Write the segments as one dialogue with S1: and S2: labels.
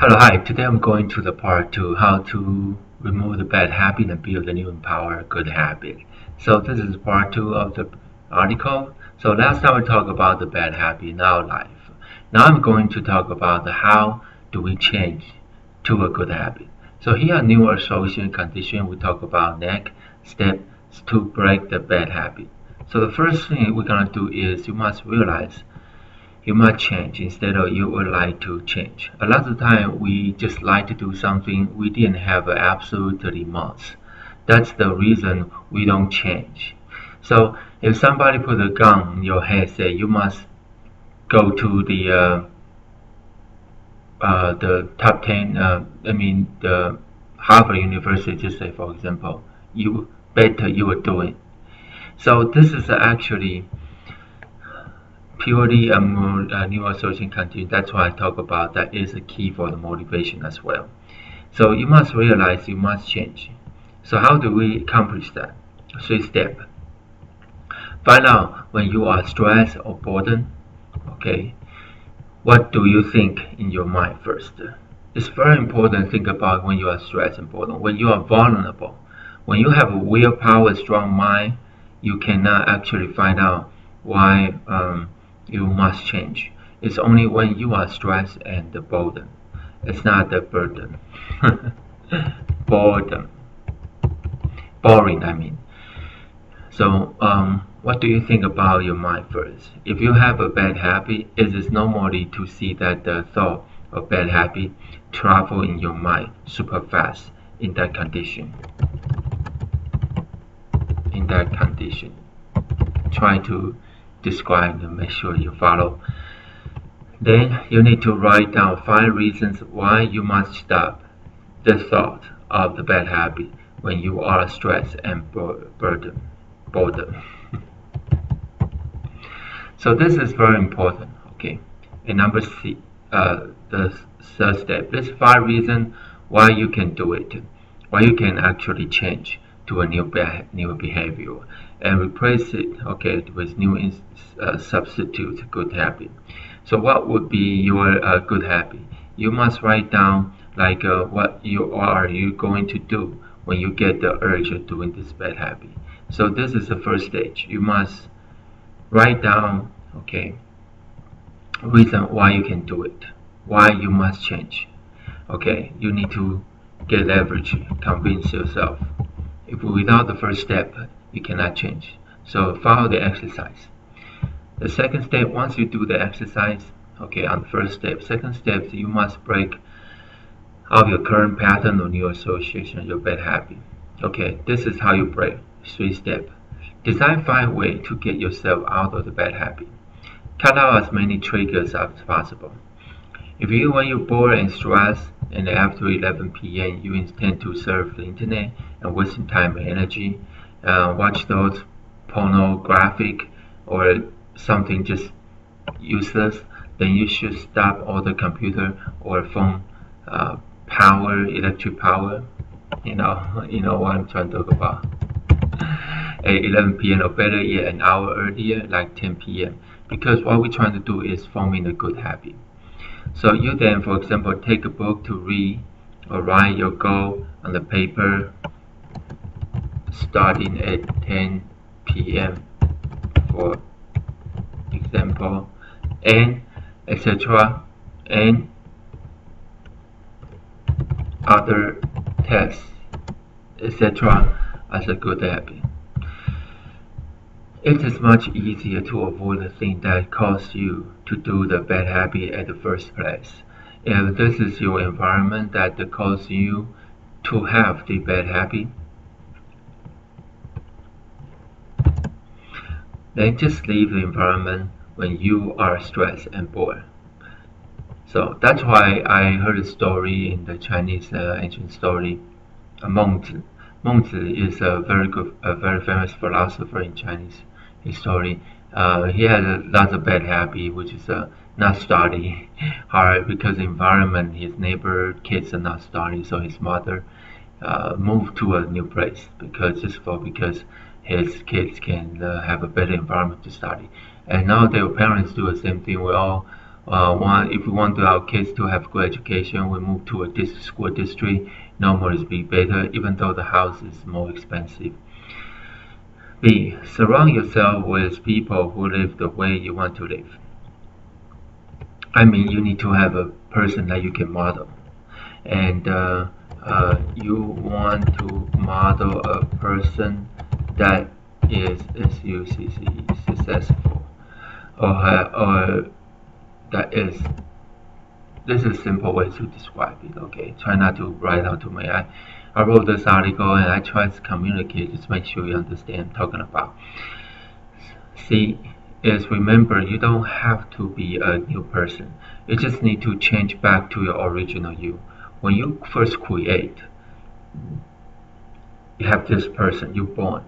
S1: Hello, hi. Today I'm going to the part 2, how to remove the bad habit and build a new empower good habit. So this is part 2 of the article. So last time we talked about the bad habit in our life. Now I'm going to talk about how do we change to a good habit. So here in Neuro Associative Conditioning, we talk about next steps to break the bad habit. So the first thing we're going to do is you must realize you might change instead of you would like to change. A lot of the time we just like to do something we didn't have absolutely must. That's the reason we don't change. So if somebody put a gun in your head, say you must go to the top 10, the Harvard University, just say for example, you better you would do it. So this is actually purely a Neuro Associative Conditioning. That's why I talk about that is a key for the motivation as well. So you must realize you must change. So how do we accomplish that? 3 steps. Find out when you are stressed or boredom. Okay, what do you think in your mind first? It's very important to think about when you are stressed and boredom. When you are vulnerable, when you have a willpower, strong mind, you cannot actually find out why you must change. It's only when you are stressed and the boredom. It's not the burden. Boredom. Boring, I mean. So, what do you think about your mind first? If you have a bad habit, it is normally to see that the thought of bad habit travel in your mind super fast in that condition. In that condition. Try to describe and make sure you follow. Then you need to write down 5 reasons why you must stop the thought of the bad habit when you are stressed and boredom. So this is very important. Okay. And number C, the third step. There's 5 reasons why you can do it, why you can actually change to a new behavior and replace it, okay, with new substitute good habit. So what would be your good habit? You must write down like what you going to do when you get the urge of doing this bad habit. So this is the first stage. You must write down, okay, reason why you can do it, why you must change. Okay, you need to get leverage, convince yourself. If without the first step, you cannot change. So follow the exercise. The second step, once you do the exercise, okay, on the first step, second step, you must break out your current pattern or new association, your bad habit. Okay, this is how you break. 3 steps. Design 5 ways to get yourself out of the bad habit. Cut out as many triggers as possible. If you, when you're bored and stressed, and after 11 p.m. you intend to surf the internet and wasting time and energy, watch those pornographic or something just useless, then you should stop all the computer or phone power, electric power. You know what I'm trying to talk about. At 11 p.m. or better yet an hour earlier, like 10 p.m. Because what we're trying to do is forming a good habit. So you then, for example, take a book to read or write your goal on the paper starting at 10 p.m. for example, and etc. and other tests, etc. as a good habit. It is much easier to avoid the thing that caused you to do the bad habit at the first place. If this is your environment that caused you to have the bad habit, then just leave the environment when you are stressed and bored. So that's why I heard a story in the Chinese ancient story, Mengzi. Mengzi is a very famous philosopher in Chinese history. He had a lot of bad habit, which is not study hard because the environment, his neighbor kids are not studying, so his mother moved to a new place because his kids can have a better environment to study. And now their parents do the same thing. We all If we want our kids to have good education, we move to a school district. Normal is be better, even though the house is more expensive. B. Surround yourself with people who live the way you want to live. I mean, you need to have a person that you can model, and you want to model a person that is successful, or that is. This is a simple way to describe it. Okay, try not to write out too many. I wrote this article and I try to communicate. Just make sure you understand what I'm talking about. C is remember you don't have to be a new person. You just need to change back to your original you. When you first create, you have this person you're born.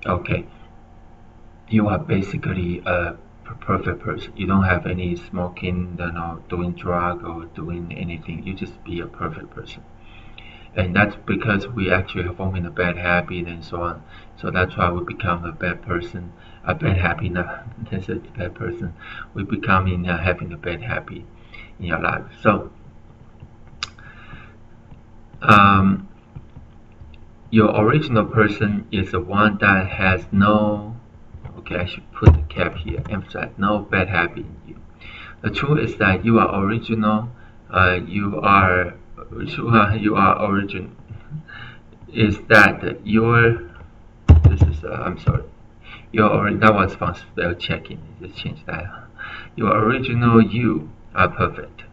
S1: Okay, you are basically a perfect person. You don't have any smoking, doing drug or doing anything. You just be a perfect person. And that's because we actually are forming a bad habit and so on. So that's why we become a bad person, a bad habit, not necessarily a bad person. We become having a bad habit in your life. So your original person is the one that has no, okay, I should put the cap here, emphasize no bad habit in you. The truth is that you are original. You are origin. Is that your? This is I'm sorry. That was from spell checking. Just change that. Your original you are perfect,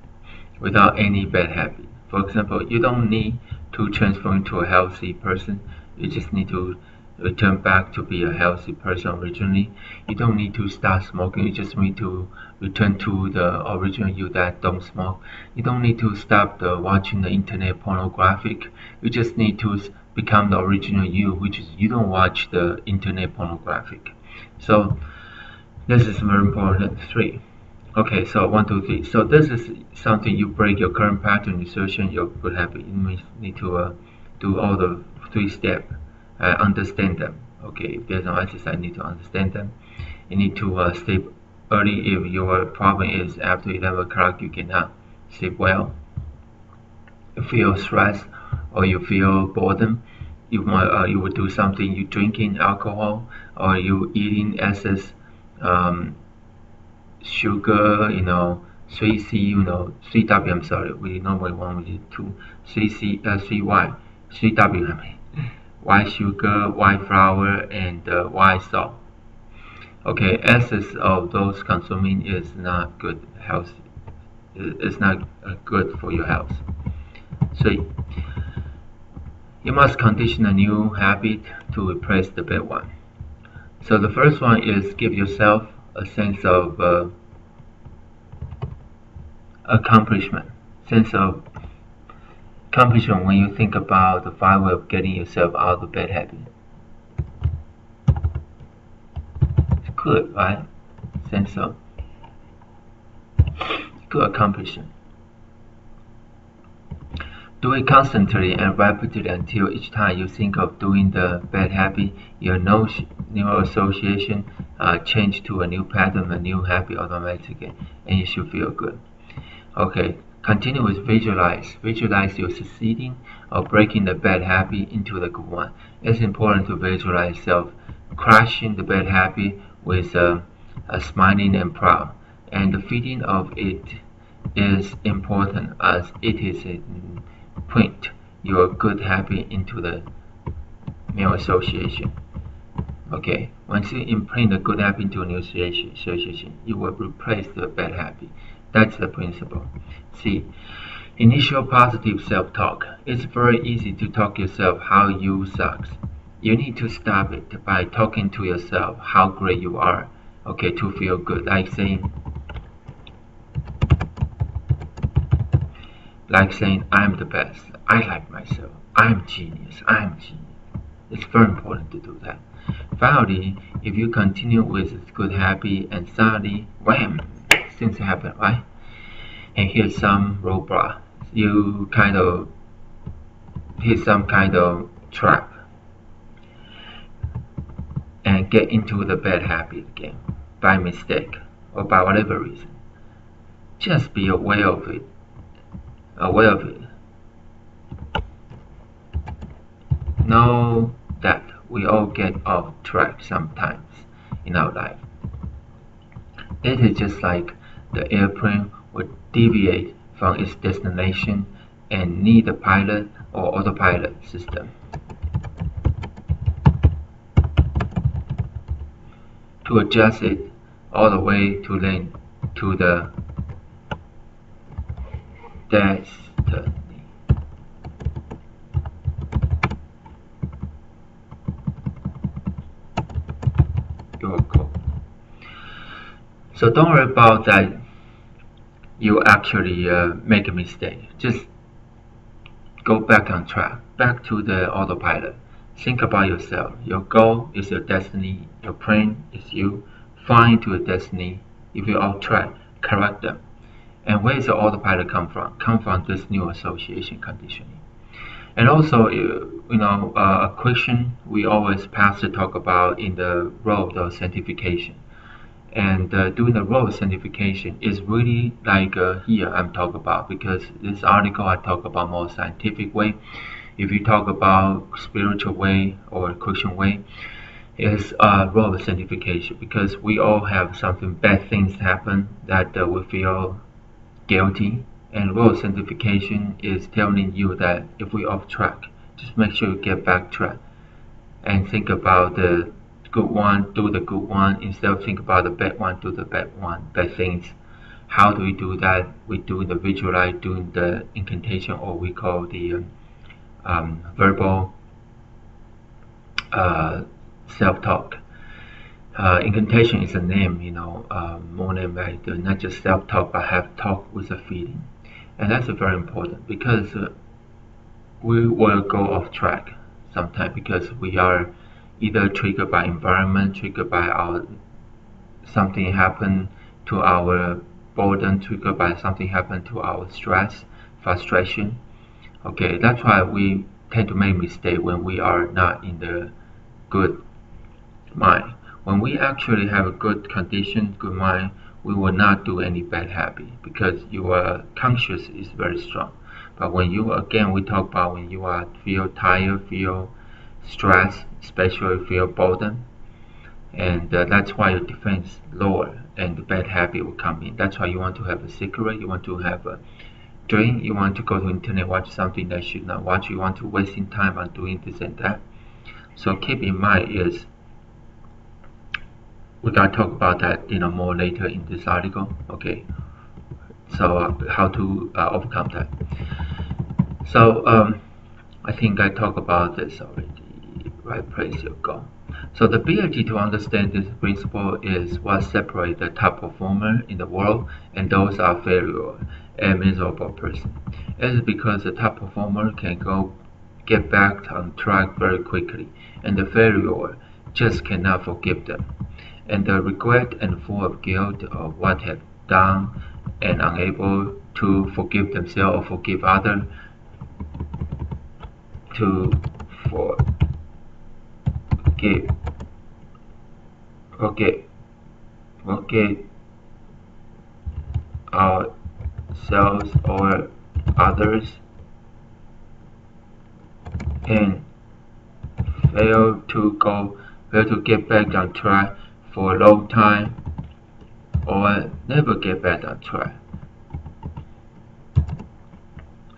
S1: without any bad habit. For example, you don't need to transform into a healthy person. You just need to return back to be a healthy person originally. You don't need to start smoking. You just need to return to the original you that don't smoke. You don't need to stop watching the internet pornographic. You just need to become the original you, which is you don't watch the internet pornographic. So this is very important. 3. Okay, so 1, 2, 3. So this is something you break your current pattern, insertion, your good habit. You need to do all the 3 steps. Understand them. Okay, if there's no exercise, I need to understand them. You need to sleep early. If your problem is after 11 o'clock, you cannot sleep well. You feel stress or you feel boredom. You will do something. You drinking alcohol or you eating excess sugar. 3C. 3W. I'm sorry. We normally want to do 3C, 3Y, 3W. I mean. White sugar, white flour, and white salt. Okay, excess of those consuming is not good health. It's not good for your health. 3. You must condition a new habit to replace the bad one. So the first one is give yourself a sense of accomplishment, when you think about the 5 ways of getting yourself out of the bad habit. It's good, right? Sense of good accomplishment. Do it constantly and repeatedly until each time you think of doing the bad habit, your Neuro Association change to a new pattern, a new habit automatically, and you should feel good. Okay. Continue with visualize. Visualize your succeeding or breaking the bad habit into the good one. It's important to visualize yourself crushing the bad habit with a smiling and proud. And the feeling of it is important as it is a print your good habit into the Neuro Association. Okay, once you imprint a good habit into a new association, you will replace the bad habit. That's the principle. C. Initial positive self-talk. It's very easy to talk yourself how you sucks. You need to stop it by talking to yourself how great you are. Okay, to feel good. Like saying I'm the best. I like myself. I'm genius. It's very important to do that. Finally, if you continue with this good habit and suddenly, wham, things happen, right? And here's some roadblock. You kind of hit some kind of trap and get into the bad habit again by mistake or by whatever reason. just be aware of it. Aware of it. Know that we all get off track sometimes in our life. It is just like the airplane would deviate from its destination and need a pilot or autopilot system to adjust it all the way to the destiny. Your goal. So don't worry about that you actually make a mistake. Just go back on track, back to the autopilot. Think about yourself. Your goal is your destiny. Your plan is you. Flying to your destiny. If you're off track, correct them. And where does the autopilot come from? Come from this Neuro Association Conditioning. And also, a question we always pass to talk about in the road of sanctification. And doing the road sanctification is really like here I'm talking about, because this article I talk about more scientific way. If you talk about spiritual way or Christian way, is road sanctification, because we all have something bad things happen that we feel guilty, and road sanctification is telling you that if we're off track, just make sure you get back track and think about the good one, do the good one, instead of think about the bad one, do the bad one, bad things. How do we do that? We do the visualize, doing the incantation, or we call the verbal self-talk. Incantation is a name, more than like not just self-talk, but have talk with a feeling. And that's very important, because we will go off track sometimes, because we are either triggered by environment, triggered by our something happened to our boredom, triggered by something happened to our stress, frustration. Okay, that's why we tend to make mistakes when we are not in the good mind. When we actually have a good condition, good mind, we will not do any bad habit, because your conscious is very strong. But when you, again, we talk about when you are feel tired, feel stress, especially feel boredom, and that's why your defense lower and the bad habit will come in. That's why you want to have a cigarette, you want to have a drink, you want to go to internet, watch something that you should not watch, you want to wasting time on doing this and that. So keep in mind is, we gotta talk about that more later in this article. Okay, so how to overcome that. So I think I talked about this already. Right place your goal. So the ability to understand this principle is what separates the top performer in the world and those are failure and miserable person. It is because the top performer can get back on track very quickly, and the failure just cannot forgive them. And the regret and full of guilt of what have done and unable to forgive themselves or forgive others, to forget ourselves or others, and fail to get back on track for a long time, or never get back on track.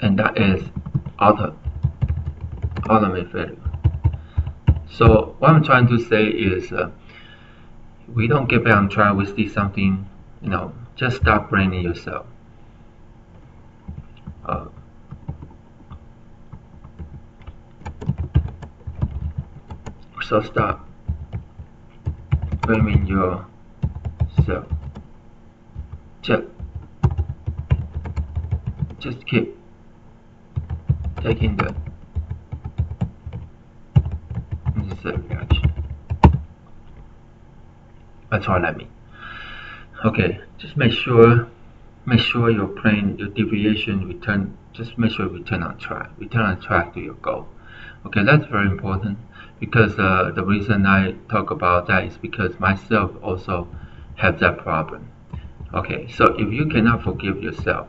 S1: And that is ultimate failure. So what I'm trying to say is, we don't get back on track, we see something, just stop blaming yourself. So stop blaming yourself. Just keep taking the necessary action. That's all I mean. Okay, just make sure your plan, your deviation return. Just make sure return on track to your goal. Okay, that's very important, because the reason I talk about that is because myself also have that problem. Okay, so if you cannot forgive yourself,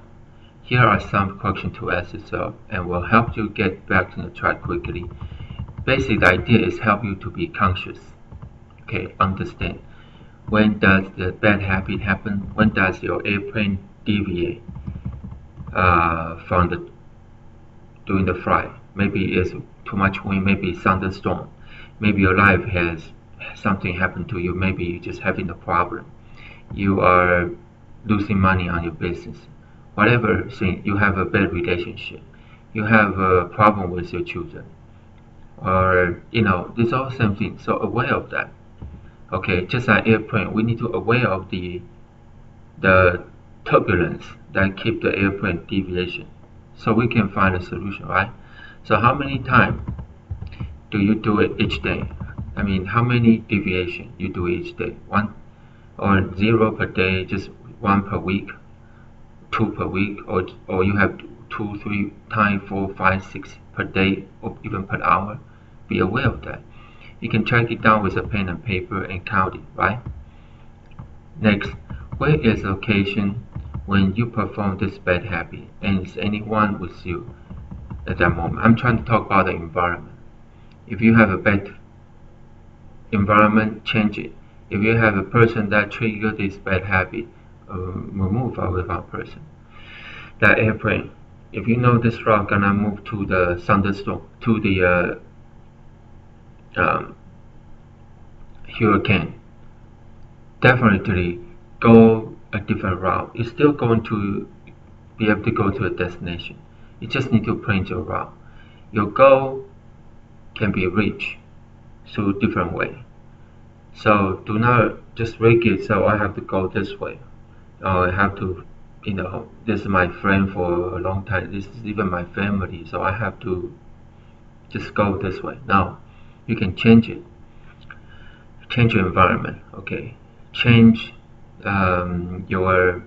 S1: here are some questions to ask yourself and will help you get back on the track quickly. Basically, the idea is help you to be conscious. Okay, understand. When does the bad habit happen? When does your airplane deviate from the during the flight? Maybe it's too much wind, maybe it's thunderstorm, maybe your life has something happened to you, maybe you're just having a problem, you are losing money on your business, whatever thing, you have a bad relationship, you have a problem with your children, or these all same things. So aware of that. Okay, just like airplane, we need to aware of the turbulence that keep the airplane deviation, so we can find a solution, right? So how many times do you do it each day? I mean, how many deviation you do each day? One or zero per day, just one per week, two per week, or you have two, three times, 4, 5, 6 per day, or even per hour? Be aware of that. You can track it down with a pen and paper and count it, right? Next, where is the occasion when you perform this bad habit, and is anyone with you at that moment? I'm trying to talk about the environment. If you have a bad environment, change it. If you have a person that trigger this bad habit, remove away from person. That airplane, if you know this route gonna move to the thunderstorm, to the hurricane, definitely go a different route. You're still going to be able to go to a destination. You just need to plan your route. Your goal can be reached through different way. So do not just rig it, so I have to go this way. I have to, this is my friend for a long time. This is even my family, so I have to just go this way. Now, you can change it. Change your environment, okay? Change your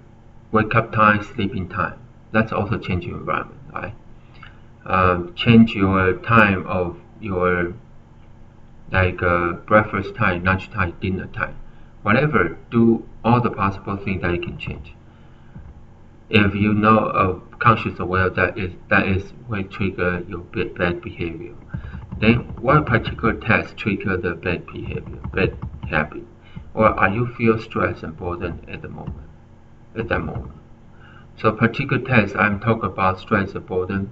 S1: wake up time, sleeping time. That's also change your environment, right? Change your time of your breakfast time, lunch time, dinner time, whatever. Do all the possible things that you can change. If you know of conscious aware that is what trigger your bad behavior. Then what particular task trigger the bad behavior, bad habit, or are you feel stress and boredom at that moment? So particular task, I'm talking about stress and boredom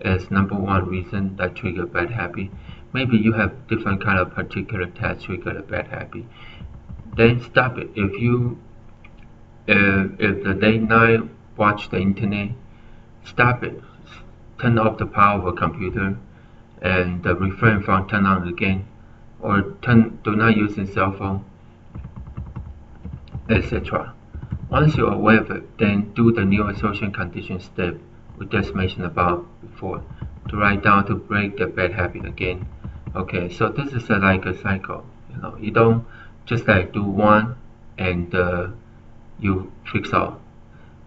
S1: as number one reason that trigger bad habit. Maybe you have different kind of particular task trigger a bad habit. Then stop it. If the late night watch the internet, stop it. Turn off the power of a computer and refrain from turn on again, or do not use a cell phone, etc. Once you're aware of it, then do the Neuro Associative Conditioning step we just mentioned about before, to write down to break the bad habit again. Okay, so this is like a cycle. You don't just do one and you fix all.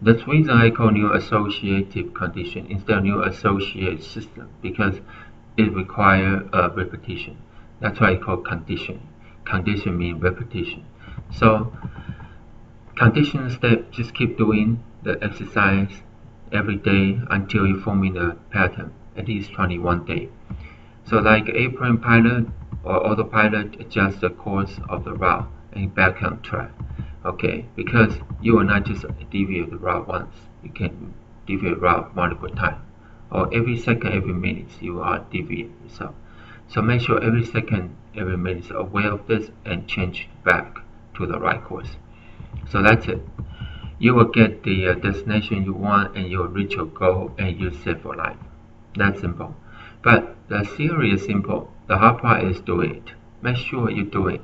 S1: That's the reason I call Neuro Associative Conditioning instead of Neuro Associative System, because it requires repetition. That's why I call conditioning. Condition means repetition. So condition step, just keep doing the exercise every day until you forming a pattern, at least 21 days. So like airplane pilot or autopilot, adjust the course of the route and back on track. Okay, because you will not just deviate the route once, you can deviate route multiple times, or every second, every minute you are deviating yourself. So make sure every second, every minute aware of this and change back to the right course. So that's it. You will get the destination you want, and you will reach your goal, and you're set for life. That's simple. But the theory is simple. The hard part is doing it. Make sure you do it.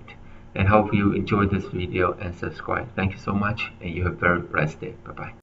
S1: And hope you enjoyed this video and subscribe. Thank you so much, and you have a very blessed day. Bye bye.